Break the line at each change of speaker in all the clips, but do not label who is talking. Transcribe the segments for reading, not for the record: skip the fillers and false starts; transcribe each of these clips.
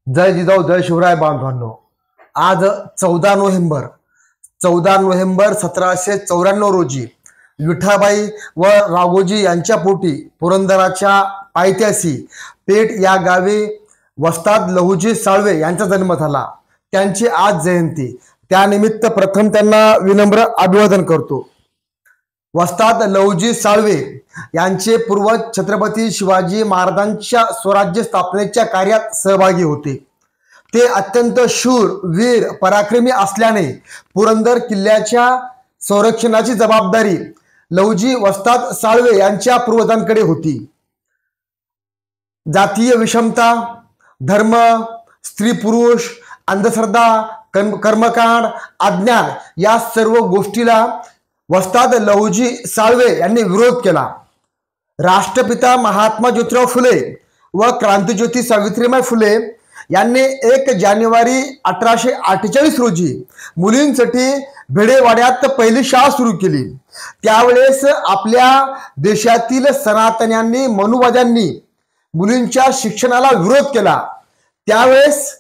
जय जिजाऊ जय शिवराय बांधवांनो। आज 14 नोव्हेंबर 1794 रोजी विठाबाई व राघोजी यांच्या पोटी पुरंदराच्या पायथ्याशी पेठ या गावी वस्ताद लहुजी साळवे यांचा जन्म झाला। त्यांची आज जयंती, त्यानिमित्त प्रथम त्यांना विनम्र अभिवादन करतो। वस्ताद लहुजी साळवे यांचे पूर्वज छत्रपती शिवाजी महाराजांच्या स्वराज्य स्थापनेच्या कार्यात सहभागी होते। ते अत्यंत शूर, वीर, पराक्रमी असल्याने पुरंदर किल्ल्याच्या संरक्षणाची जबाबदारी लहुजी वस्ताद साळवे यांच्या पूर्वजांकडे होती। जातीय विषमता, धर्म, स्त्री पुरुष, अंधश्रद्धा, कर्मकांड, अज्ञान या सर्व गोष्टीला वस्ताद लहुजी साळवे यांनी विरोध केला। राष्ट्रपिता महात्मा ज्योतिराव फुले व क्रांतिज्योती सावित्रीबाई फुले यांनी 1 जानेवारी 1848 रोजी मुलींसाठी भिडेवाड्यात पहिली शाळा सुरू केली। त्यावेळेस आपल्या देशातील सनातन्यांनी, मनुवाद्यांनी मुलींच्या शिक्षणाला विरोध केला। त्यावेळेस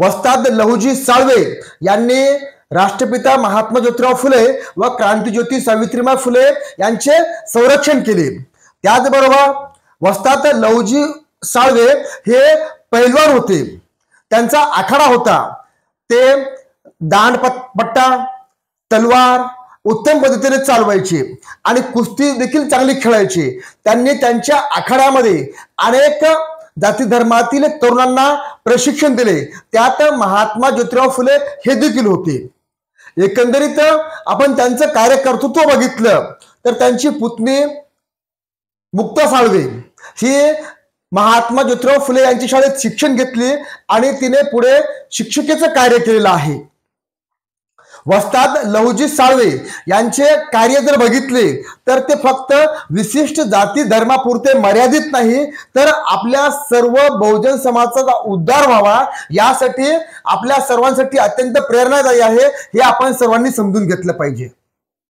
वस्ताद लहुजी साळवे यांनी राष्ट्रपिता महात्मा ज्योतिराव फुले व क्रांतिज्योती सावित्रीबाई फुले यांचे संरक्षण केले। त्याचबरोबर वस्ताद लहुजी साळवे हे पैलवान होते। त्यांचा आखाडा होता। ते दांडपट्टा, तलवार उत्तम पद्धतीने चालवायचे आणि कुस्ती देखील चांगली खेळायचे। त्यांनी त्यांच्या आखाड्यामध्ये अनेक जाती धर्मातील तरुणांना प्रशिक्षण दिले। त्यात महात्मा ज्योतिराव फुले हे देखील होते। एकंदरीत आपण त्यांचं कार्यकर्तृत्व बघितलं तर त्यांची पुतणी मुक्ता साळवे ही महात्मा ज्योतिराव फुले यांच्या शाळेत शिक्षण घेतले आणि तिने पुढे शिक्षिकेचं कार्य केलेलं आहे। वस्ताद लहुजी साळवे यांचे कार्य जर बघितले तर ते फक्त विशिष्ट जाती धर्मापुरते मर्यादित नाही, तर आपल्या सर्व बहुजन समाजाचा उद्धार व्हावा यासाठी आपल्या सर्वांसाठी अत्यंत प्रेरणादायी आहे। हे आपण सर्वांनी समजून घेतलं पाहिजे।